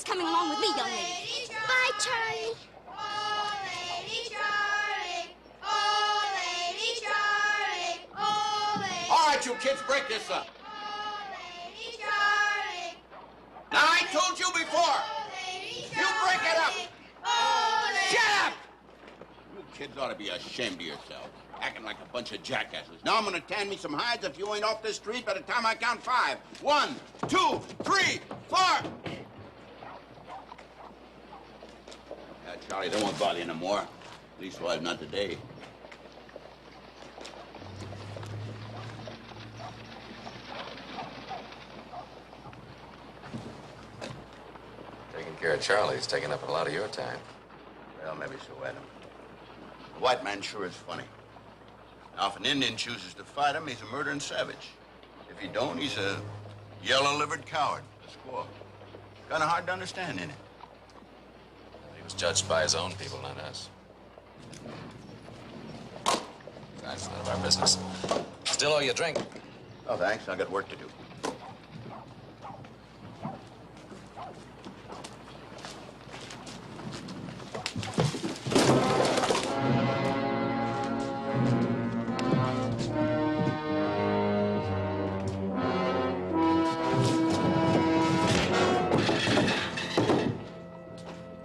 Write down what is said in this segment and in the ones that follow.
coming along with me, young lady. Bye, Charlie. Oh, Lady Charlie. Oh, Lady Charlie. Oh, Lady. All right, you kids, break this up. Oh, Lady Charlie. Now, I told you before. Oh, Lady You break it up. Oh, Lady. Shut up! You kids ought to be ashamed of yourselves, acting like a bunch of jackasses. Now I'm gonna tan me some hides if you ain't off this street by the time I count 5. 1, 2, 3, 4. Yeah, Charlie, they won't bother you no more. At least why not today. Taking care of Charlie's taking up a lot of your time. Well, maybe so, Adam. The white man sure is funny. Now, if an Indian chooses to fight him, he's a murdering savage. If he don't, he's a yellow-livered coward, a squaw. Kind of hard to understand, ain't it? He was judged by his own people, not us. That's none of our business. Still owe you a drink. Oh, thanks. I got work to do.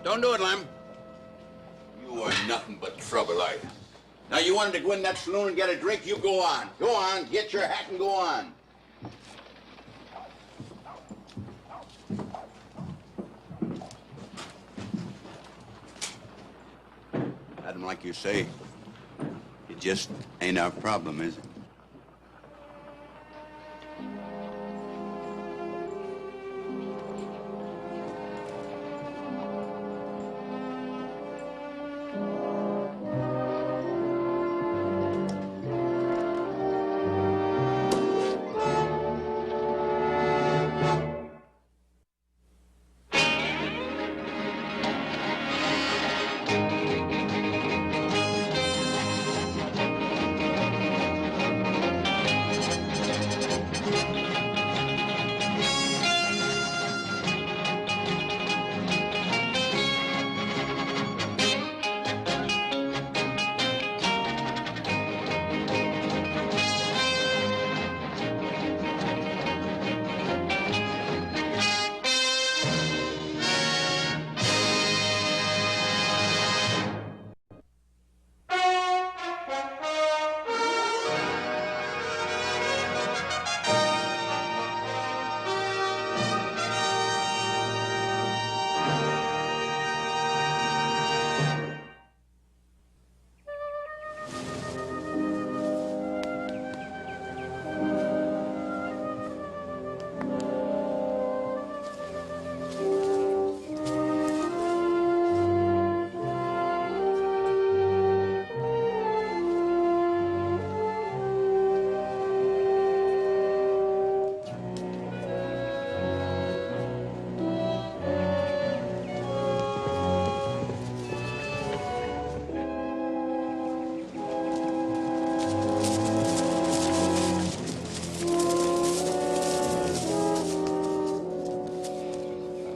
Don't do it, Lem. You are nothing but trouble, are you? Now, you wanted to go in that saloon and get a drink, you go on. Go on, get your hat and go on. Adam, like you say, it just ain't our problem, is it?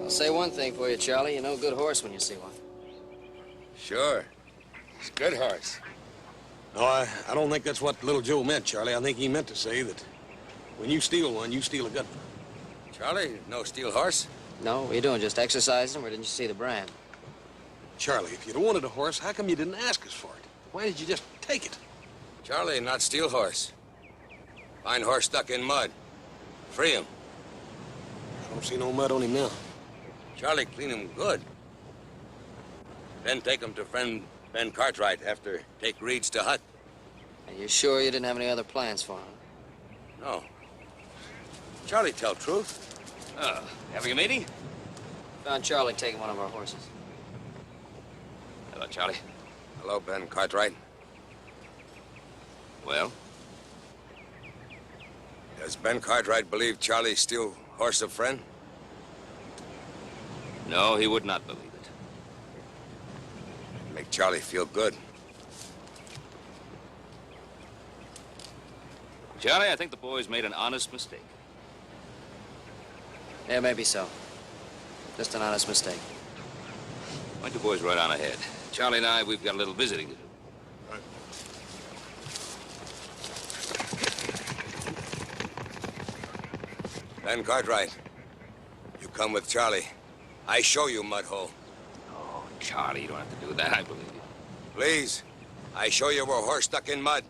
Say one thing for you, Charlie. You know a good horse when you see one. Sure. He's a good horse. No, I don't think that's what little Joe meant, Charlie. I think he meant to say that when you steal one, you steal a good one. Charlie, no steel horse? No, what are you doing, just exercising, or didn't you see the brand? Charlie, if you'd wanted a horse, how come you didn't ask us for it? Why did you just take it? Charlie, not steel horse. Fine horse stuck in mud. Free him. I don't see no mud on him now. Charlie, clean him good. Then take him to friend Ben Cartwright after take Reeds to hut. Are you sure you didn't have any other plans for him? No. Charlie, tell truth. Having a meeting? Found Charlie taking one of our horses. Hello, Charlie. Hello, Ben Cartwright. Well? Does Ben Cartwright believe Charlie's still horse of friend? No, he would not believe it. Make Charlie feel good. Charlie, I think the boys made an honest mistake. Yeah, maybe so. Just an honest mistake. Why don't you boys right on ahead? Charlie and I, we've got a little visiting to do. Ben Cartwright, you come with Charlie. I show you, mudhole. Oh, Charlie, you don't have to do that. I believe you. Please, I show you where a horse stuck in mud.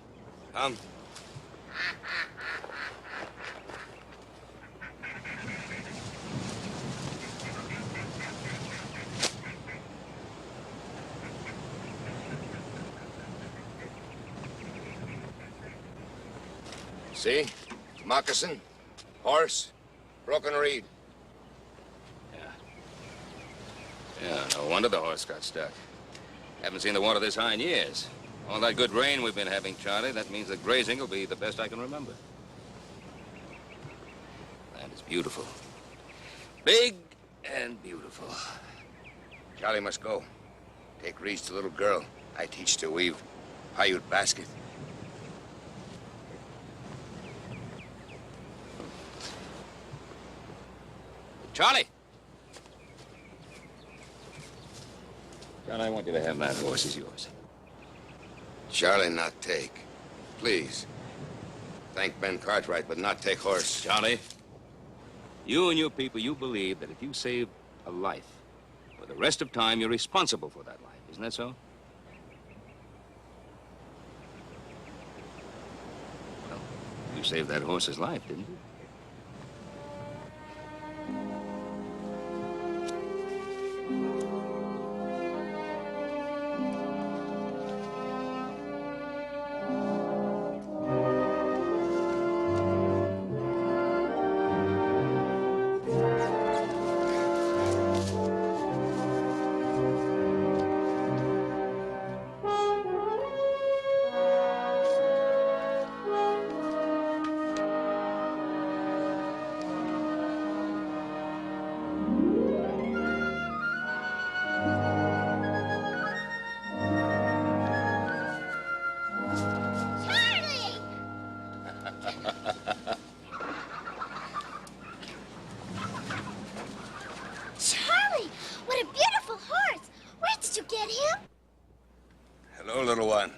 Come. See? Moccasin, horse, broken reed. Yeah, no wonder the horse got stuck. Haven't seen the water this high in years. All that good rain we've been having, Charlie, that means the grazing will be the best I can remember. Land is beautiful. Big and beautiful. Charlie must go. Take reeds to little girl. I teach to weave Paiute basket. Charlie! John, I want you to have that horse is yours. Charlie not take. Please. Thank Ben Cartwright, but not take horse. Charlie, you and your people, you believe that if you save a life, for the rest of time, you're responsible for that life. Isn't that so? Well, you saved that horse's life, didn't you? Charlie, what a beautiful horse. Where did you get him? Hello, little one.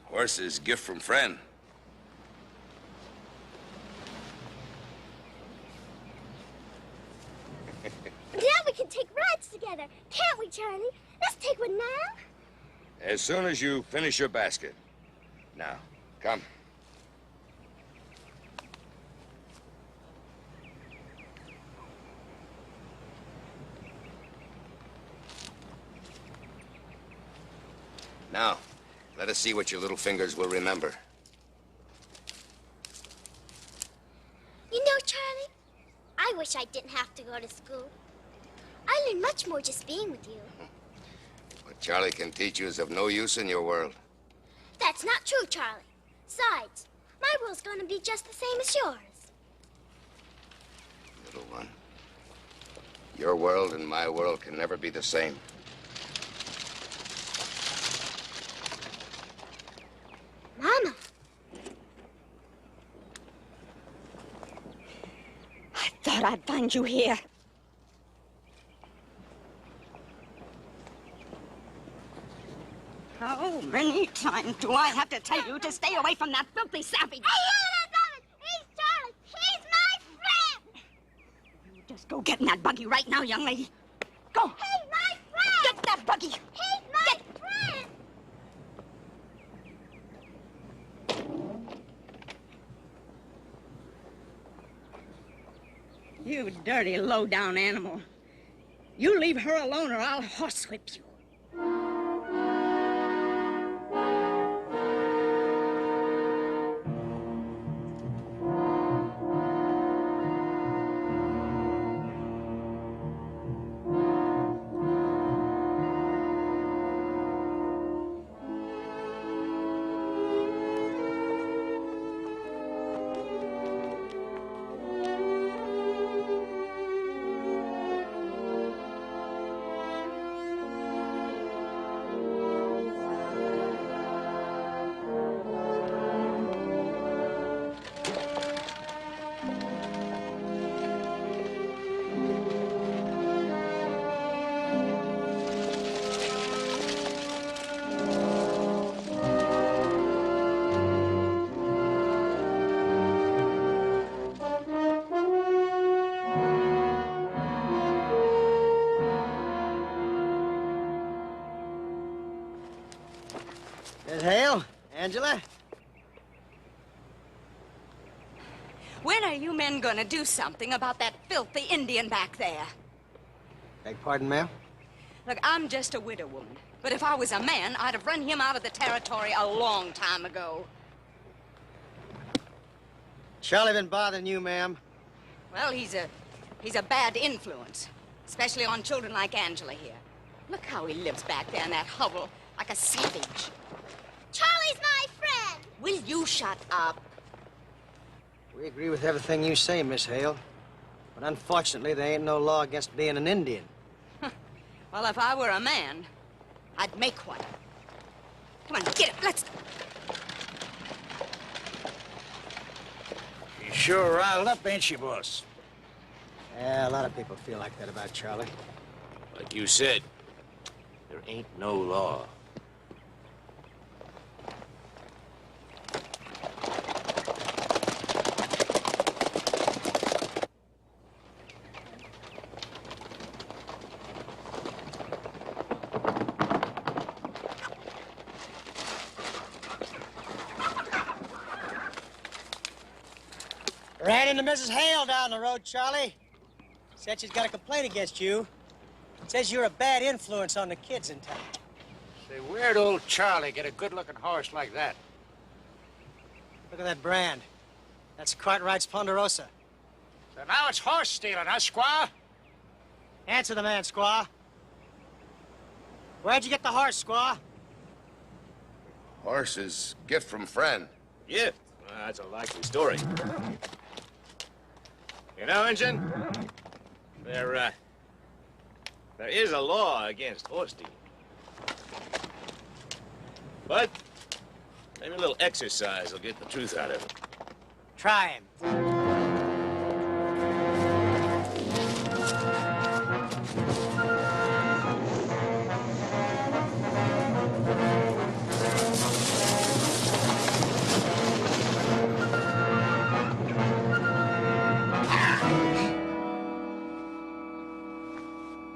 Horse is gift from friend. Now we can take rides together, can't we, Charlie? Let's take one now. As soon as you finish your basket. Now, come. Now, let us see what your little fingers will remember. You know, Charlie, I wish I didn't have to go to school. I learned much more just being with you. What Charlie can teach you is of no use in your world. That's not true, Charlie. Besides, my world's going to be just the same as yours. Little one, your world and my world can never be the same. Mama. I thought I'd find you here. How many times do I have to tell you to stay away from that filthy savage? He's Charlie. He's my friend. You just go get in that buggy right now, young lady. Go. He's my friend. Get that buggy. He's my friend. You dirty, low-down animal. You leave her alone or I'll horsewhip you. Angela. When are you men gonna do something about that filthy Indian back there? Beg pardon, ma'am? Look, I'm just a widow woman. But if I was a man, I'd have run him out of the territory a long time ago. Charlie been bothering you, ma'am? Well, he's a bad influence, especially on children like Angela here. Look how he lives back there in that hovel, like a savage. Charlie's my friend. Will you shut up? We agree with everything you say, Miss Hale. But unfortunately, there ain't no law against being an Indian. Well, if I were a man, I'd make one. Come on, get it, let's... She's sure riled up, ain't she, boss? Yeah, a lot of people feel like that about Charlie. Like you said, there ain't no law. Ran into Mrs. Hale down the road, Charlie. Said she's got a complaint against you. Says you're a bad influence on the kids in town. Say, where'd old Charlie get a good-looking horse like that? Look at that brand. That's Cartwright's Ponderosa. So now it's horse stealing, huh, squaw? Answer the man, squaw. Where'd you get the horse, squaw? Horse is gift from friend. Yeah, well, that's a likely story. You know, Injun, there is a law against horse stealing. But maybe a little exercise will get the truth out of it. Try him.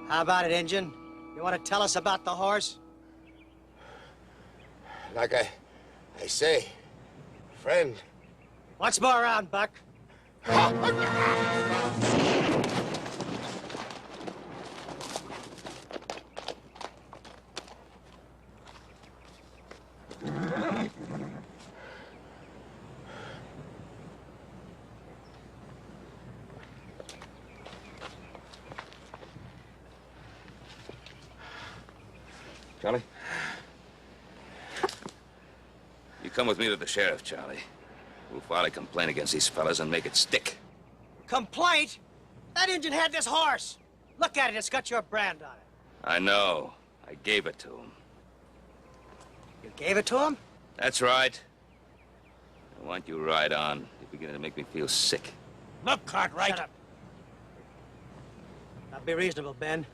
How about it, Injun? You want to tell us about the horse? Like I say, friend. Once more around, Buck. Charlie? You come with me to the sheriff, Charlie. We'll file a complaint against these fellas and make it stick. Complaint? That Injun had this horse. Look at it, it's got your brand on it. I know. I gave it to him. You gave it to him? That's right. I want you right on. You're beginning to make me feel sick. Look, Cartwright. Shut up. Now be reasonable, Ben.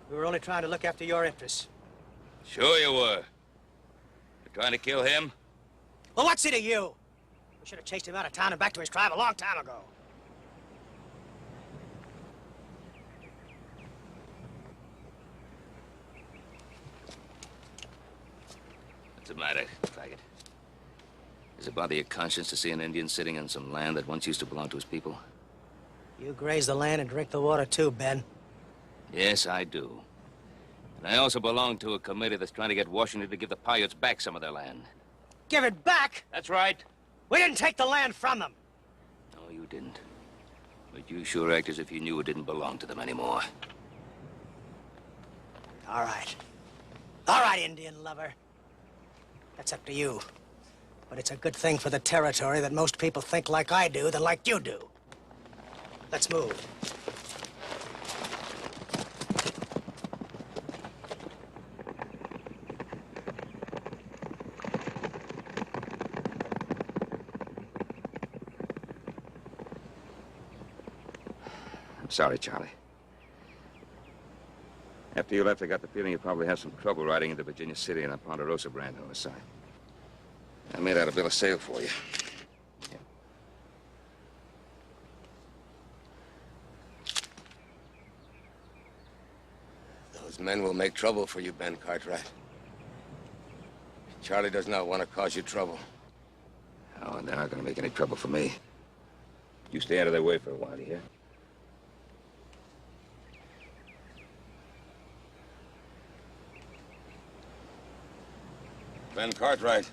We were only trying to look after your interests. Sure you were. You're trying to kill him? Well, what's it to you? We should have chased him out of town and back to his tribe a long time ago. What's the matter, faggot? Does it bother your conscience to see an Indian sitting on some land that once used to belong to his people? You graze the land and drink the water, too, Ben. Yes, I do. And I also belong to a committee that's trying to get Washington to give the Paiutes back some of their land. Give it back? That's right. We didn't take the land from them. No, you didn't. But you sure act as if you knew it didn't belong to them anymore. All right. All right, Indian lover. That's up to you. But it's a good thing for the territory that most people think like I do than like you do. Let's move. Sorry, Charlie. After you left, I got the feeling you'd probably have some trouble riding into Virginia City in a Ponderosa brand on the side. I made out a bill of sale for you. Yeah. Those men will make trouble for you, Ben Cartwright. Charlie does not want to cause you trouble. Oh, and they're not going to make any trouble for me. You stay out of their way for a while, you hear? Ben Cartwright.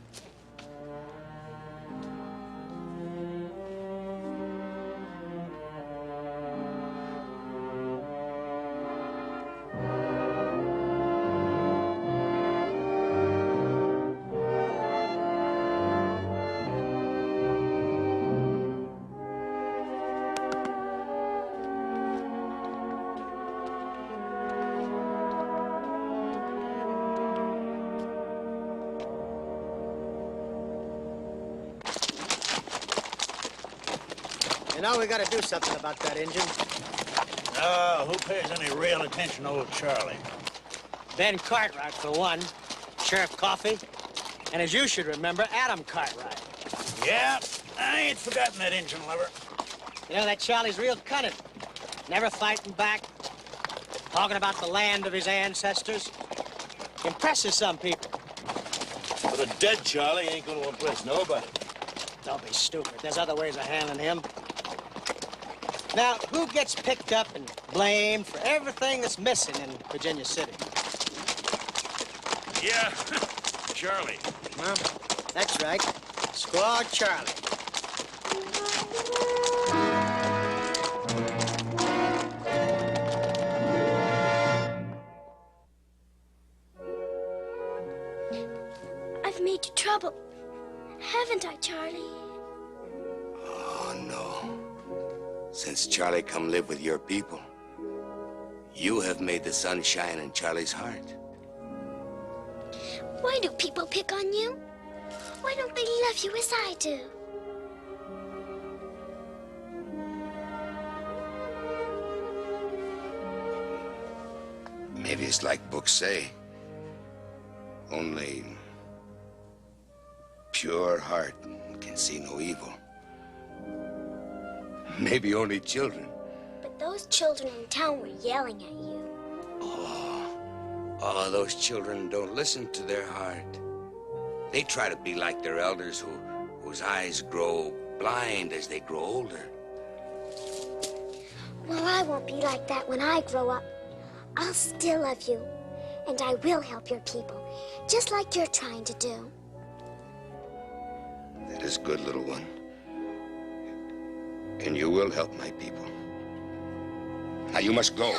You know, we gotta do something about that engine. Who pays any real attention to old Charlie? Ben Cartwright, for one. Sheriff Coffey. And as you should remember, Adam Cartwright. Yeah, I ain't forgotten that engine lover. You know, that Charlie's real cunning. Never fighting back. Talking about the land of his ancestors. Impresses some people. But a dead Charlie ain't gonna impress nobody. Don't be stupid. There's other ways of handling him. Now, who gets picked up and blamed for everything that's missing in Virginia City? Yeah, Charlie. Well, that's right. Squaw Charlie. I've made you trouble, haven't I, Charlie? Oh, no. Since Charlie come live with your people, you have made the sun shine in Charlie's heart. Why do people pick on you? Why don't they love you as I do? Maybe it's like books say. Only pure heart can see no evil. Maybe only children. But those children in town were yelling at you. Oh, those children don't listen to their heart. They try to be like their elders whose eyes grow blind as they grow older. Well, I won't be like that when I grow up. I'll still love you, and I will help your people, just like you're trying to do. That is good, little one. And you will help my people. Now, you must go.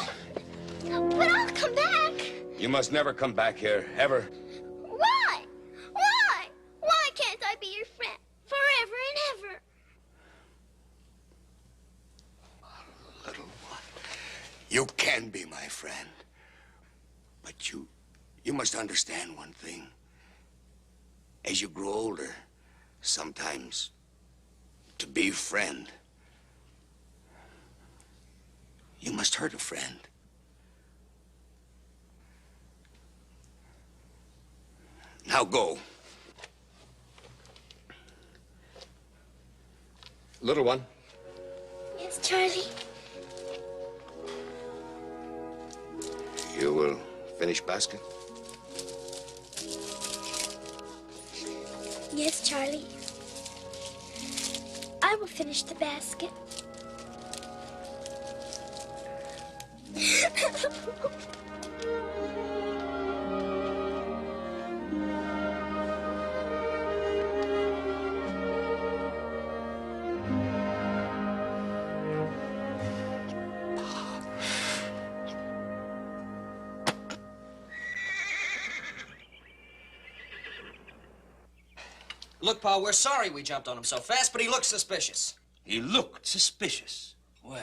But I'll come back. You must never come back here, ever. Why? Why? Why can't I be your friend forever and ever? Little one, you can be my friend. But you must understand one thing. As you grow older, sometimes to be friend, you must hurt a friend. Now go. Little one. Yes, Charlie? You will finish basket? Yes, Charlie. I will finish the basket. Look, Pa, we're sorry we jumped on him so fast, but he looks suspicious. He looked suspicious. Well,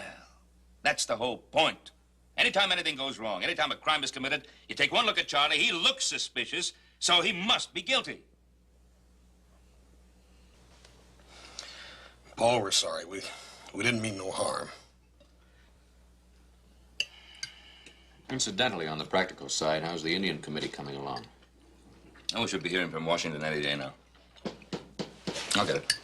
that's the whole point. Anytime anything goes wrong, anytime a crime is committed, you take one look at Charlie, he looks suspicious, so he must be guilty. Paul, we're sorry. We didn't mean no harm. Incidentally, on the practical side, how's the Indian Committee coming along? Oh, we should be hearing from Washington any day now. I'll get it.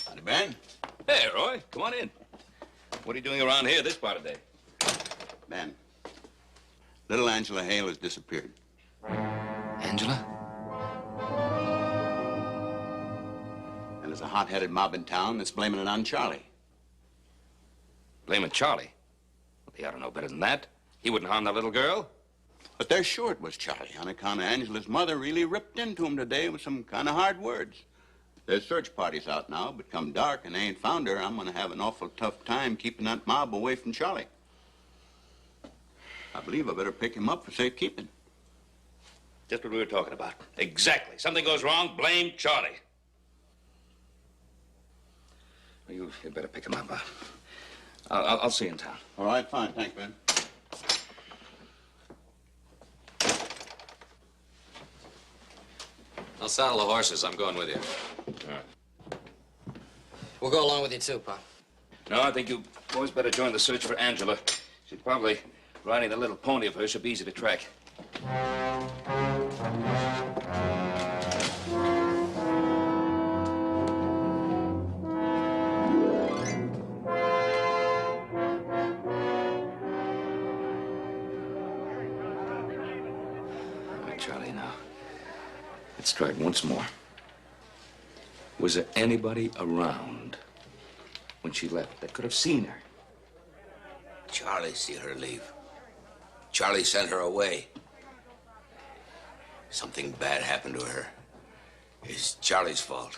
Howdy, Ben. Hey, Roy, come on in. What are you doing around here this part of the day? Ben, little Angela Hale has disappeared. Angela? And there's a hot-headed mob in town that's blaming it on Charlie. Blaming Charlie? Well, he ought to know better than that. He wouldn't harm that little girl. But they're sure it was Charlie, on account of Angela's mother really ripped into him today with some kind of hard words. There's search parties out now, but come dark and they ain't found her, I'm gonna have an awful tough time keeping that mob away from Charlie. I believe I better pick him up for safekeeping. Just what we were talking about. Exactly. Something goes wrong, blame Charlie. Well, you'd better pick him up. I'll see you in town. All right, fine. Thanks, Ben. I'll saddle the horses. I'm going with you. All right. We'll go along with you, too, Pa. No, I think you boys better join the search for Angela. She's probably riding the little pony of hers. She'll be easy to track. All right, Charlie, now. Let's try it once more. Was there anybody around when she left that could have seen her? Charlie see her leave. Charlie sent her away. Something bad happened to her. It's Charlie's fault.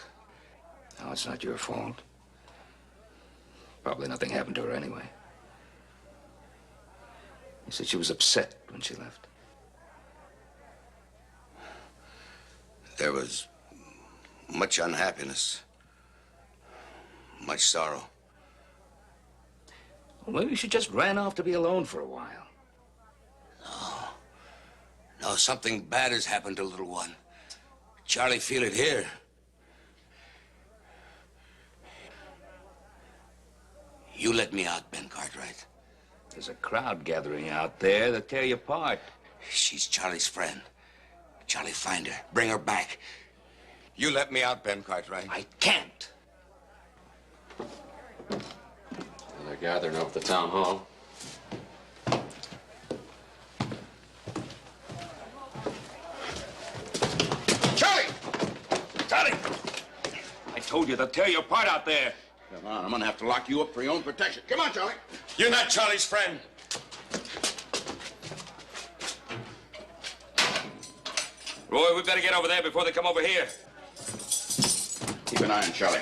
No, it's not your fault. Probably nothing happened to her anyway. You said she was upset when she left. There was much unhappiness, much sorrow. Well, maybe she just ran off to be alone for a while. No, something bad has happened to little one. Charlie feel it here. You let me out, Ben Cartwright. There's a crowd gathering out there that tear you apart. She's Charlie's friend. Charlie, find her. Bring her back. You let me out, Ben Cartwright. I can't. Well, they're gathering up at the town hall. Charlie! Charlie! I told you they'll tear you apart out there. Come on, I'm gonna have to lock you up for your own protection. Come on, Charlie. You're not Charlie's friend. Roy, we better get over there before they come over here. Keep an eye on Charlie.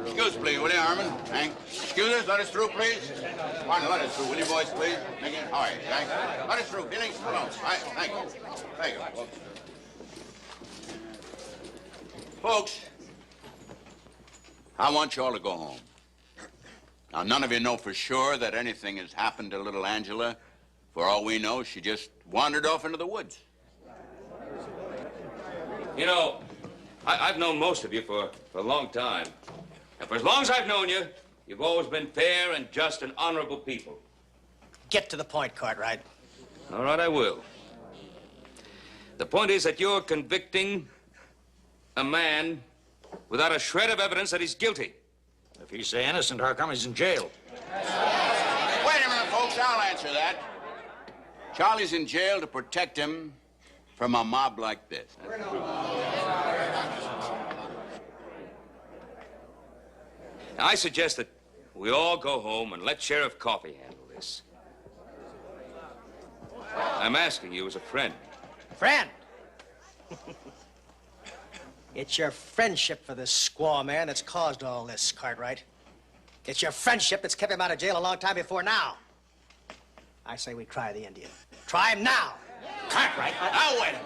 Excuse, please, will you, Armin? Thanks. Excuse us, let us through, please. Martin, let us through, will you, boys, please? Thank you. All right, thanks. Let us through, Billy. Come on. All right, thank you. Thank you. Folks, I want you all to go home. Now, none of you know for sure that anything has happened to little Angela. For all we know, she just wandered off into the woods. You know, I've known most of you for a long time. And for as long as I've known you, you've always been fair and just and honorable people. Get to the point, Cartwright. All right, I will. The point is that you're convicting a man without a shred of evidence that he's guilty. If he's so innocent, how come he's in jail? Wait a minute, folks. I'll answer that. Charlie's in jail to protect him from a mob like this. Now, I suggest that we all go home and let Sheriff Coffey handle this. I'm asking you as a friend. Friend? It's your friendship for this squaw man that's caused all this, Cartwright. It's your friendship that's kept him out of jail a long time before now. I say we try the Indian. Try him now. Cartwright, now wait a minute.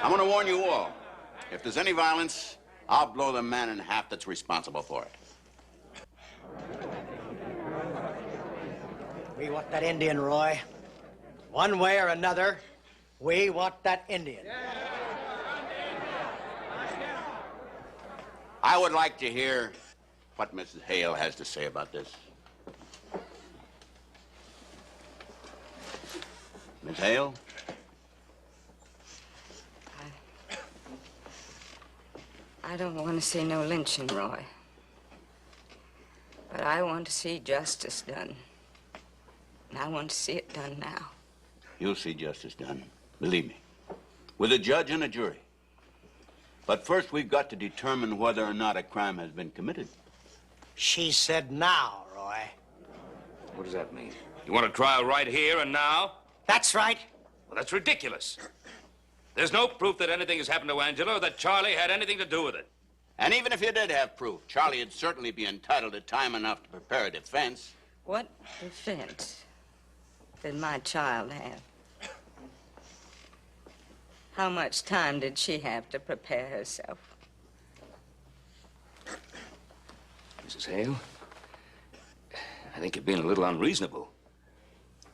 I'm going to warn you all. If there's any violence, I'll blow the man in half that's responsible for it. We want that Indian, Roy. One way or another, we want that Indian. I would like to hear what Mrs. Hale has to say about this. Miss Hale? I don't want to see no lynching, Roy. But I want to see justice done. And I want to see it done now. You'll see justice done, believe me, with a judge and a jury. But first, we've got to determine whether or not a crime has been committed. She said now, Roy. What does that mean? You want a trial right here and now? That's right. Well, that's ridiculous. There's no proof that anything has happened to Angela or that Charlie had anything to do with it. And even if you did have proof, Charlie would certainly be entitled to time enough to prepare a defense. What defense did my child have? How much time did she have to prepare herself? Mrs. Hale, I think you're being a little unreasonable.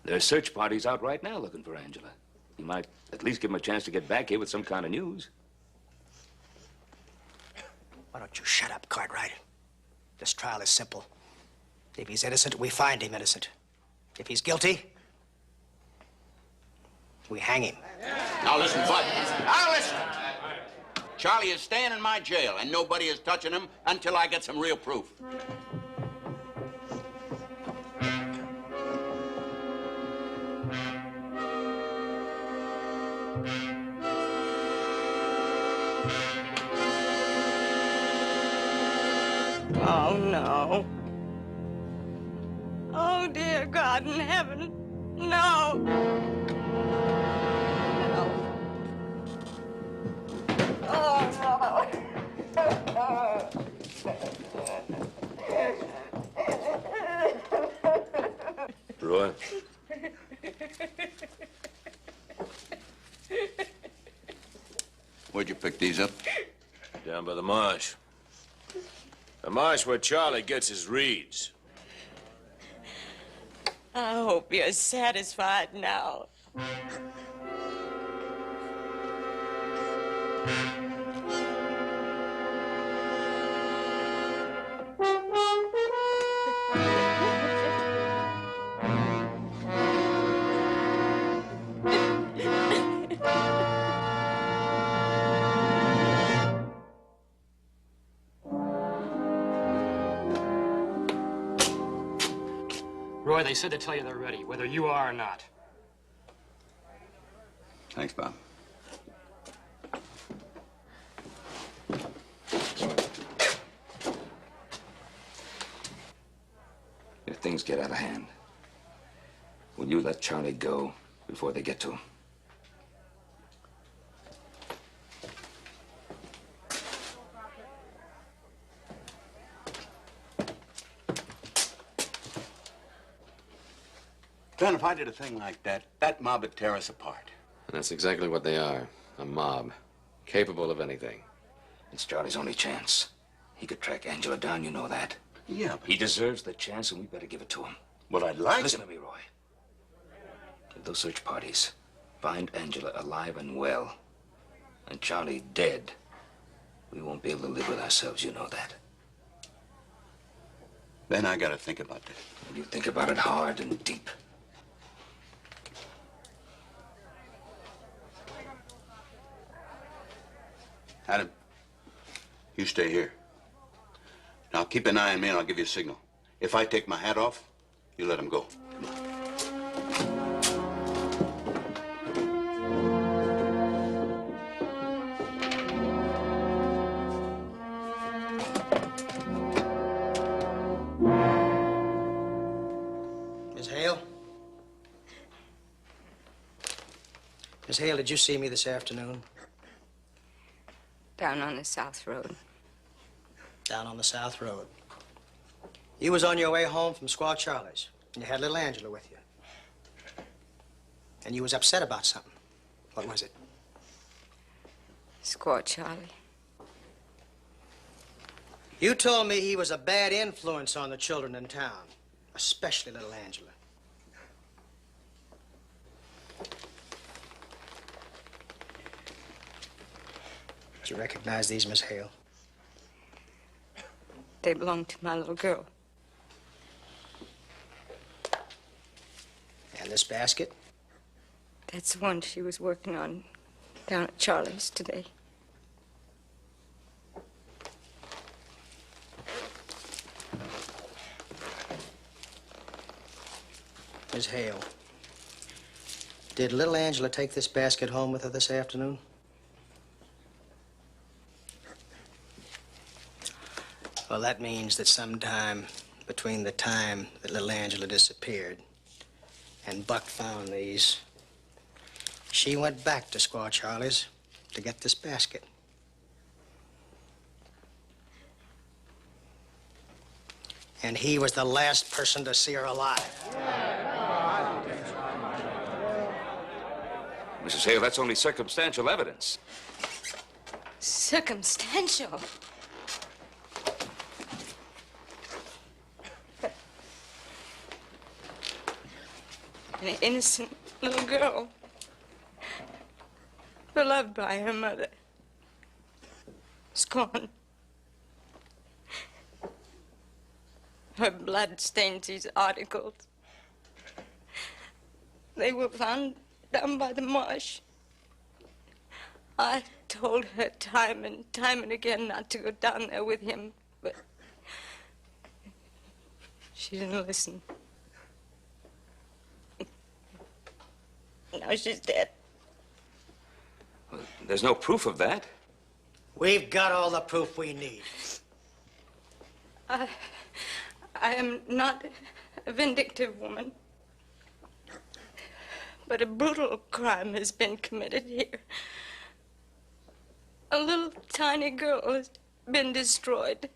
There are search parties out right now looking for Angela. You might at least give them a chance to get back here with some kind of news. Why don't you shut up, Cartwright? This trial is simple. If he's innocent, we find him innocent. If he's guilty, we hang him. Now listen, Bud. Now listen. Charlie is staying in my jail, and nobody is touching him until I get some real proof. Oh, no. Oh, dear God in heaven, no. Oh, no. Roy? Where'd you pick these up? Down by the marsh. The marsh where Charlie gets his reeds. I hope you're satisfied now. Roy, they said to tell you they're ready, whether you are or not. Thanks, Bob. If things get out of hand, will you let Charlie go before they get to him? Glenn, if I did a thing like that, that mob would tear us apart. And that's exactly what they are. A mob. Capable of anything. It's Charlie's only chance. He could track Angela down, you know that. Yeah, but... He deserves the chance, and we better give it to him. Well, I'd like... Listen to me, Roy. If those search parties find Angela alive and well, and Charlie dead, we won't be able to live with ourselves, you know that. Then I gotta think about this. You think about it hard and deep. Adam, you stay here. Now, keep an eye on me and I'll give you a signal. If I take my hat off, you let him go. Come on. Miss Hale? Miss Hale, did you see me this afternoon? Down on the South Road. Down on the South Road. You was on your way home from Squaw Charlie's, and you had little Angela with you. And you was upset about something. What was it? Squaw Charlie. You told me he was a bad influence on the children in town, especially little Angela. Did you recognize these, Miss Hale? They belong to my little girl. And this basket? That's the one she was working on down at Charlie's today. Miss Hale, did little Angela take this basket home with her this afternoon? Well, that means that sometime between the time that little Angela disappeared and Buck found these, she went back to Squaw Charlie's to get this basket. And he was the last person to see her alive. Mrs. Hale, that's only circumstantial evidence. Circumstantial? An innocent little girl, beloved by her mother, is gone. Her blood stains these articles. They were found down by the marsh. I told her time and again not to go down there with him, but she didn't listen. Now she's dead. Well, there's no proof of that. We've got all the proof we need. I am not a vindictive woman, but a brutal crime has been committed here. A little tiny girl has been destroyed.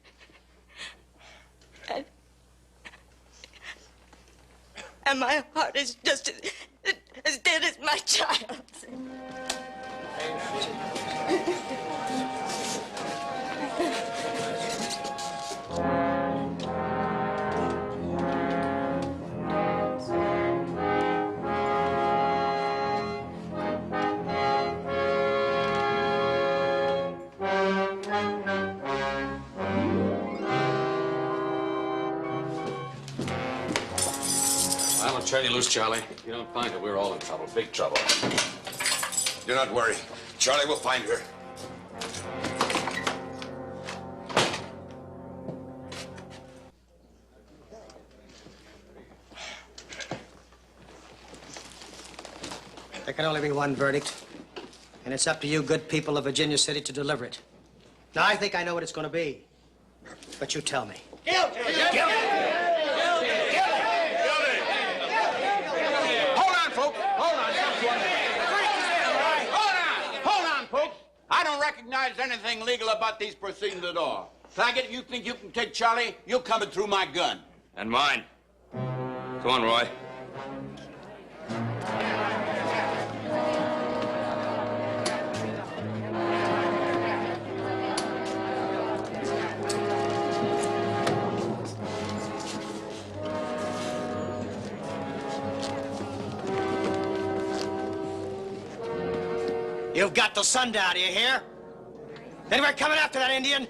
And my heart is just as dead as my child's. I'll turn you loose, Charlie. If you don't find her, we're all in trouble. Big trouble. Do not worry. Charlie will find her. There can only be one verdict, and it's up to you good people of Virginia City to deliver it. Now, I think I know what it's going to be, but you tell me. Guilty! Guilty! I don't recognize anything legal about these proceedings at all. Faggot, you think you can take Charlie? You're coming through my gun. And mine. Come on, Roy. You've got till sundown, do you hear? Then we're coming after that Indian,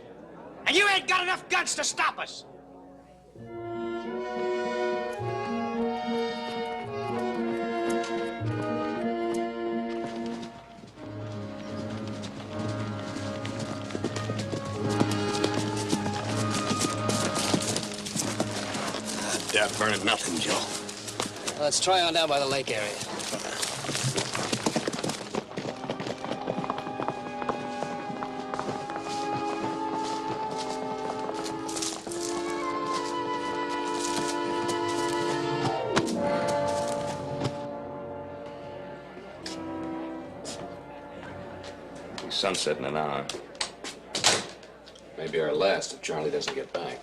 and you ain't got enough guns to stop us. That burning nothing, Joe. Let's try on down by the lake area. Sunset in an hour. Maybe our last if Charlie doesn't get back.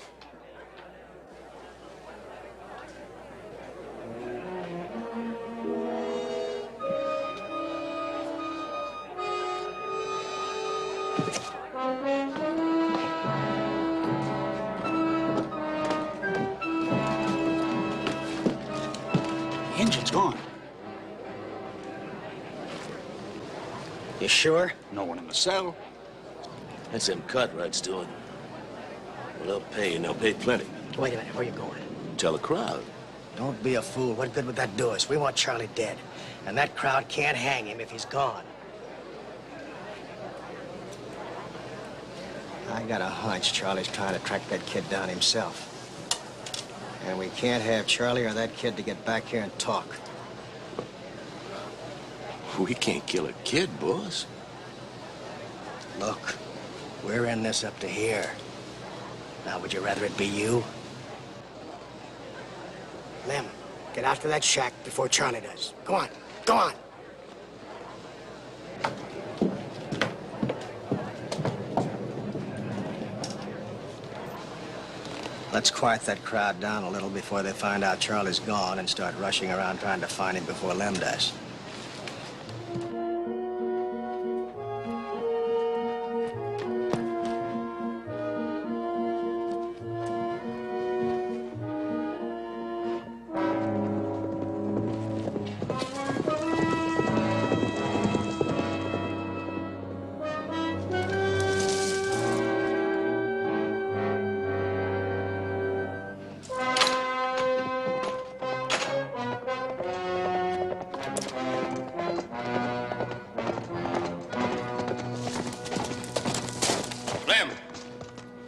The engine's gone. You sure? No one in the cell. That's them Cartwrights doing. Well, they'll pay, and they'll pay plenty. Wait a minute, where you going? Tell the crowd. Don't be a fool. What good would that do us? We want Charlie dead. And that crowd can't hang him if he's gone. I got a hunch Charlie's trying to track that kid down himself. And we can't have Charlie or that kid to get back here and talk. We can't kill a kid, boss. Look, we're in this up to here. Now, would you rather it be you? Lem, get out to that shack before Charlie does. Go on, go on. Let's quiet that crowd down a little before they find out Charlie's gone and start rushing around trying to find him before Lem does.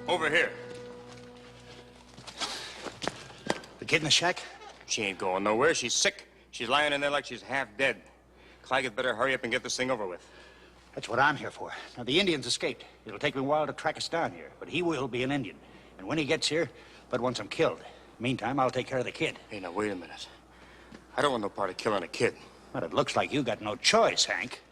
Over here. The kid in the shack? She ain't going nowhere. She's sick. She's lying in there like she's half dead. Clyde had better hurry up and get this thing over with. That's what I'm here for. Now, the Indians escaped. It'll take me a while to track us down here, but he will be an Indian. And when he gets here, Bud wants him killed. Meantime, I'll take care of the kid. Hey, now, wait a minute. I don't want no part of killing a kid. Well, it looks like you got no choice, Hank.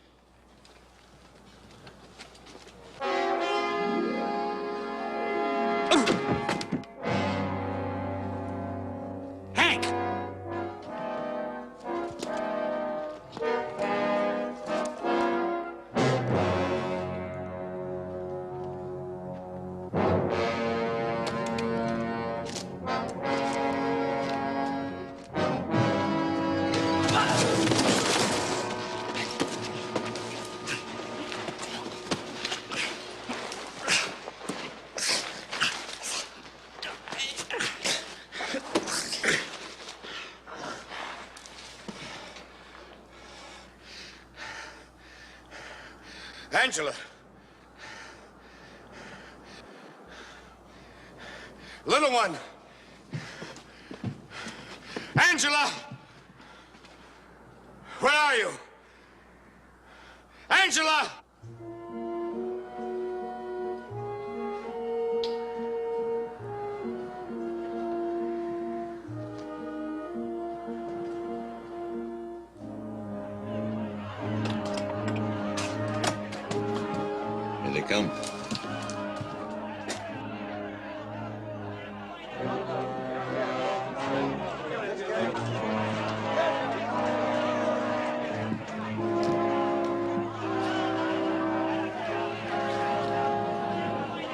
Angela. Little one. Angela! Where are you? Angela! Here they come.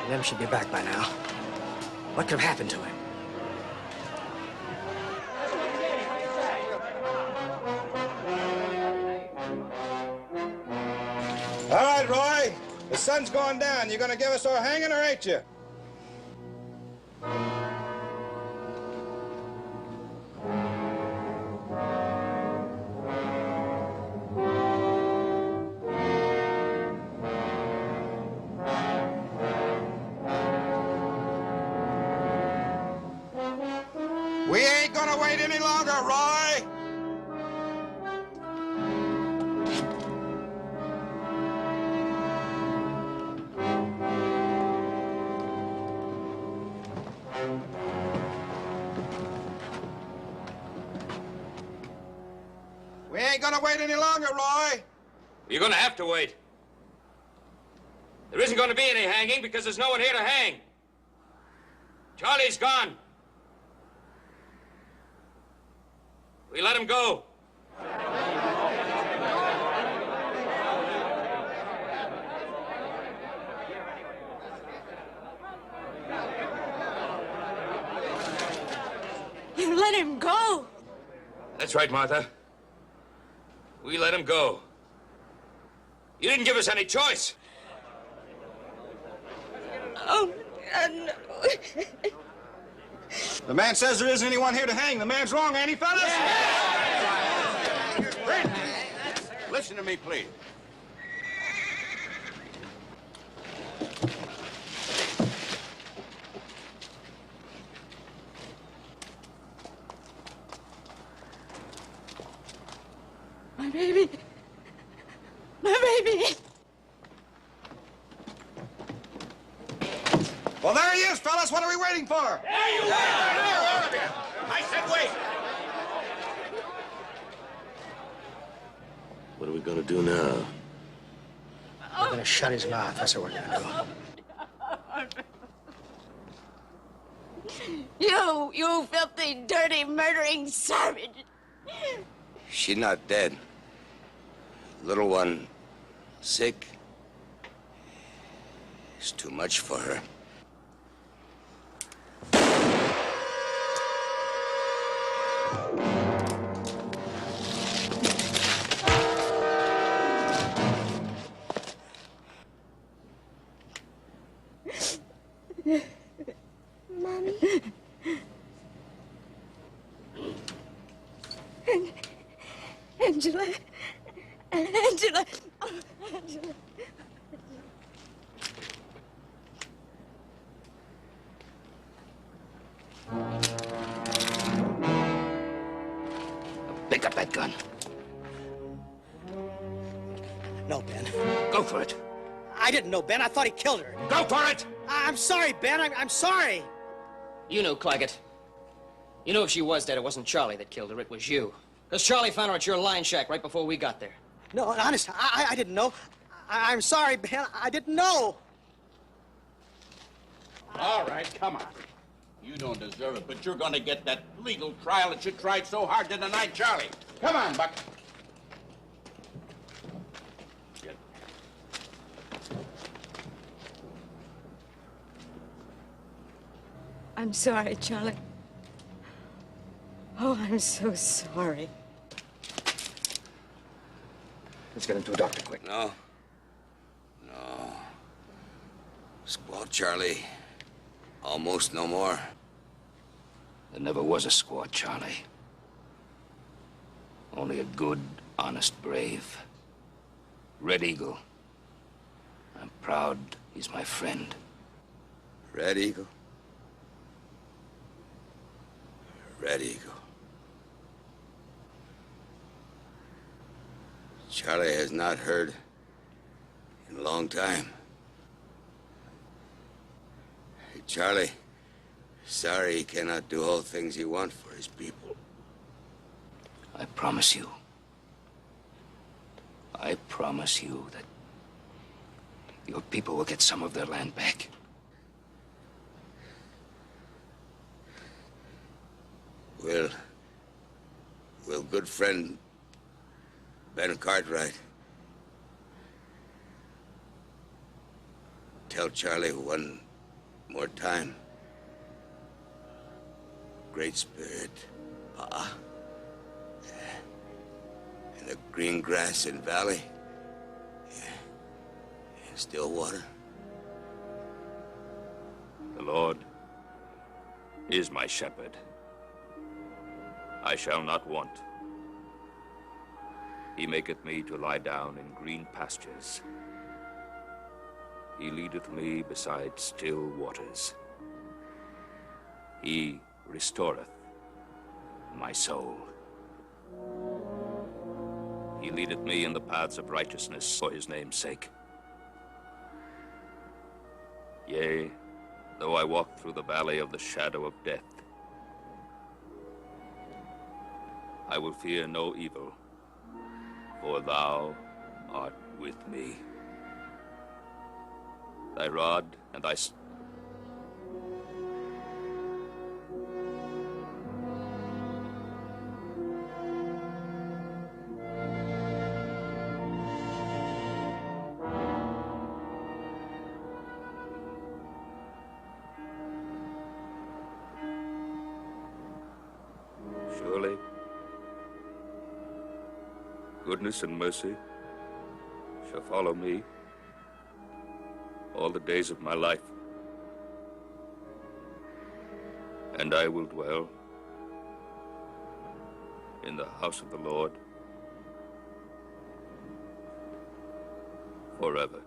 Lem should be back by now. What could have happened to him? All right, Roy. The sun's going down. You gonna give us our hanging, or ain't you? We ain't gonna wait any longer, Roy. We ain't gonna wait any longer, Roy. You're gonna have to wait. There isn't gonna be any hanging because there's no one here to hang. Charlie's gone. We let him go. You let him go? That's right, Martha. We let him go. You didn't give us any choice. Oh, God, no. The man says there isn't anyone here to hang. The man's wrong, ain't he, fellas? Brent, listen to me, please. My baby. My baby. Well, there he is, fellas. What are we waiting for? There you are! I said wait! What are we gonna do now? We're gonna shut his mouth. That's what we're gonna do. You filthy, dirty, murdering savage. She's not dead. Little one, sick. It's too much for her. Mommy? Angela. Angela. Oh, Angela. Pick up that gun. No, Ben. Go for it. I didn't know, Ben. I thought he killed her. Go for it! I'm sorry, Ben. I'm sorry. You knew, Claggett. You knew if she was dead, it wasn't Charlie that killed her, it was you. Because Charlie found her at your line shack right before we got there. No, honest, I didn't know. I'm sorry, Ben. I didn't know. All right, come on. You don't deserve it, but you're gonna get that legal trial that you tried so hard to deny Charlie. Come on, Buck. I'm sorry, Charlie. Oh, I'm so sorry. Let's get him to a doctor quick. No. No. Squaw Charlie. Almost no more. There never was a squaw, Charlie. Only a good, honest brave. Red Eagle. I'm proud he's my friend. Red Eagle? Red Eagle. Charlie has not heard in a long time. Hey, Charlie, sorry he cannot do all things he wants for his people. I promise you. I promise you that your people will get some of their land back. Will good friend Ben Cartwright tell Charlie one more time. Great Spirit, Pa, and the green grass and valley, and still water. The Lord is my shepherd. I shall not want. He maketh me to lie down in green pastures. He leadeth me beside still waters. He restoreth my soul. He leadeth me in the paths of righteousness for his name's sake. Yea, though I walk through the valley of the shadow of death, I will fear no evil, for thou art with me. Thy rod and thy... Surely, goodness and mercy shall follow me all the days of my life, And I will dwell in the house of the Lord forever.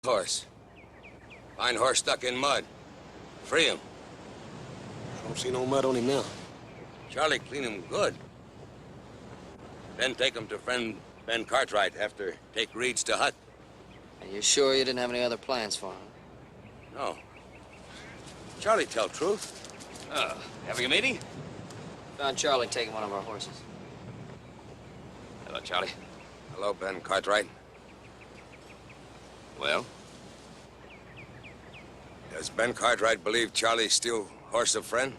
Horse. Find horse stuck in mud. Free him. I don't see no mud on him now. Charlie, clean him good. Then take him to friend Ben Cartwright after take Reeds to hut. Are you sure you didn't have any other plans for him? No. Charlie tell truth. Having a meeting? Found Charlie taking one of our horses. Hello, Charlie. Hello, Ben Cartwright. Well? Does Ben Cartwright believe Charlie steal horse of friend?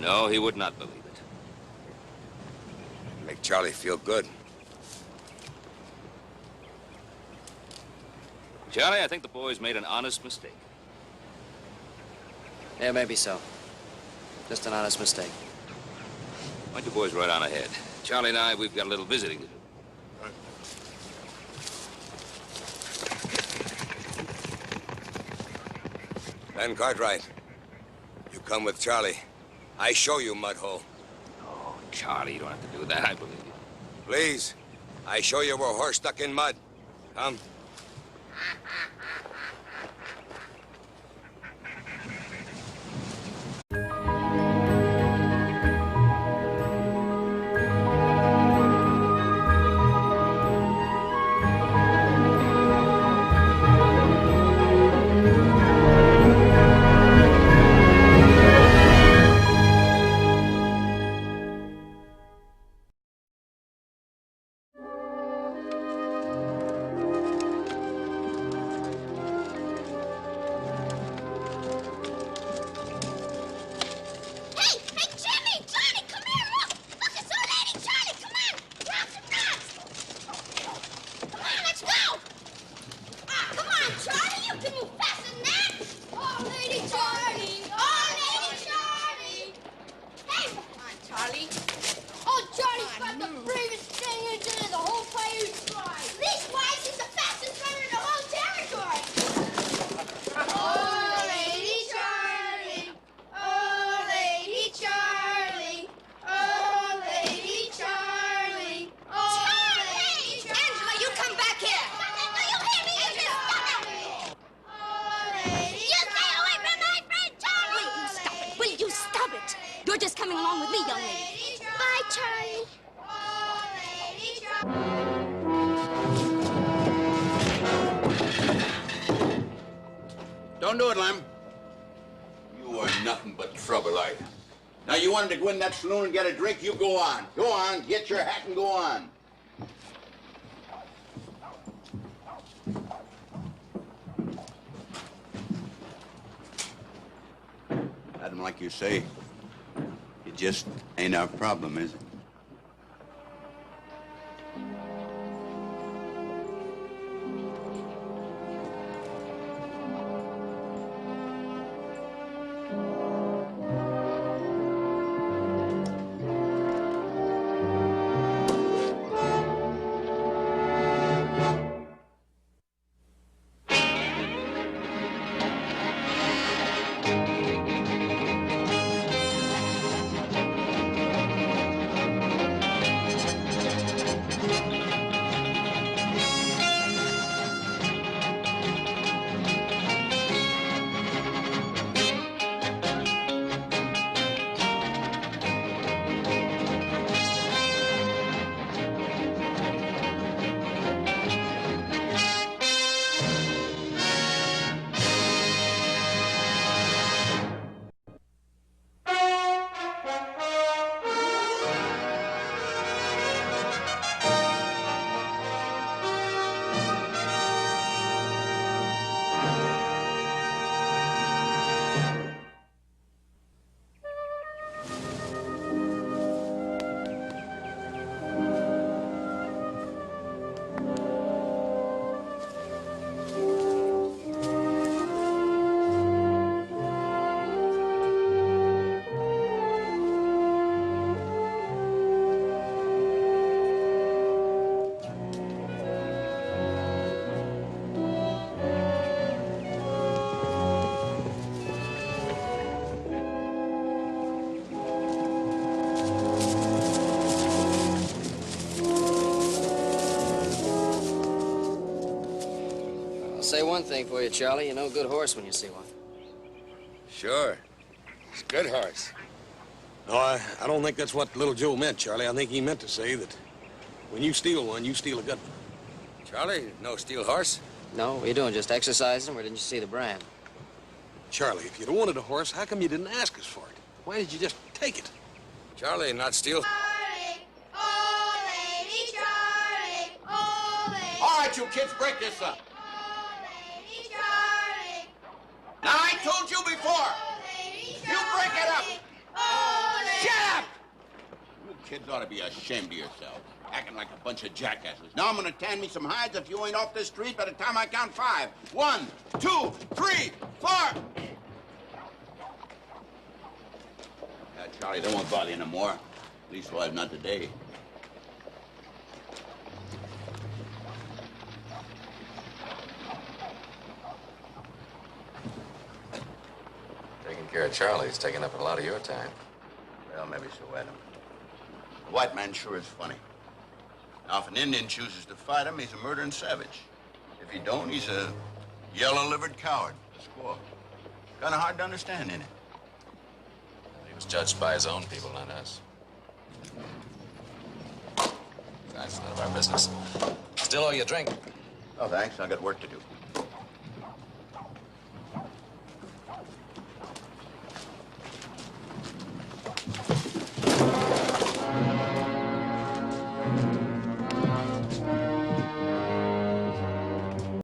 No, he would not believe it. Make Charlie feel good. Charlie, I think the boys made an honest mistake. Yeah, maybe so. Just an honest mistake. Why don't you boys ride on ahead? Charlie and I, we've got a little visiting to do. Ben Cartwright, you come with Charlie. I show you mud hole. Oh, Charlie, you don't have to do that. I believe you. Please, I show you where horse stuck in mud. Come. Don't do it, Lem. You are nothing but troublite. Now, you wanted to go in that saloon and get a drink, you go on. Go on, get your hat and go on. Had him like you say. It just ain't our problem, is it? Say one thing for you, Charlie. You know a good horse when you see one. Sure. It's a good horse. No, I don't think that's what little Joe meant, Charlie. I think he meant to say that when you steal one, you steal a good one. Charlie, no steel horse? No, what are you doing? Just exercising, or didn't you see the brand? Charlie, if you'd wanted a horse, how come you didn't ask us for it? Why did you just take it? Charlie, not steal. Old lady Charlie, old lady. All right, you kids, break this up. Now, I told you before. You break it up. Shut up! You kids ought to be ashamed of yourselves. Acting like a bunch of jackasses. Now I'm gonna tan me some hides if you ain't off this street by the time I count 5. 1, 2, 3, 4. Charlie, they won't bother you no more. At least, well, not today. Taking care of Charlie's taking up a lot of your time. Well, maybe so, Adam. The white man sure is funny. Now, if an Indian chooses to fight him, he's a murdering savage. If he don't, he's a yellow-livered coward, a squaw. Kind of hard to understand, ain't it? He was judged by his own people, not us. That's none of our business. Still owe you a drink. Oh, thanks. I got work to do.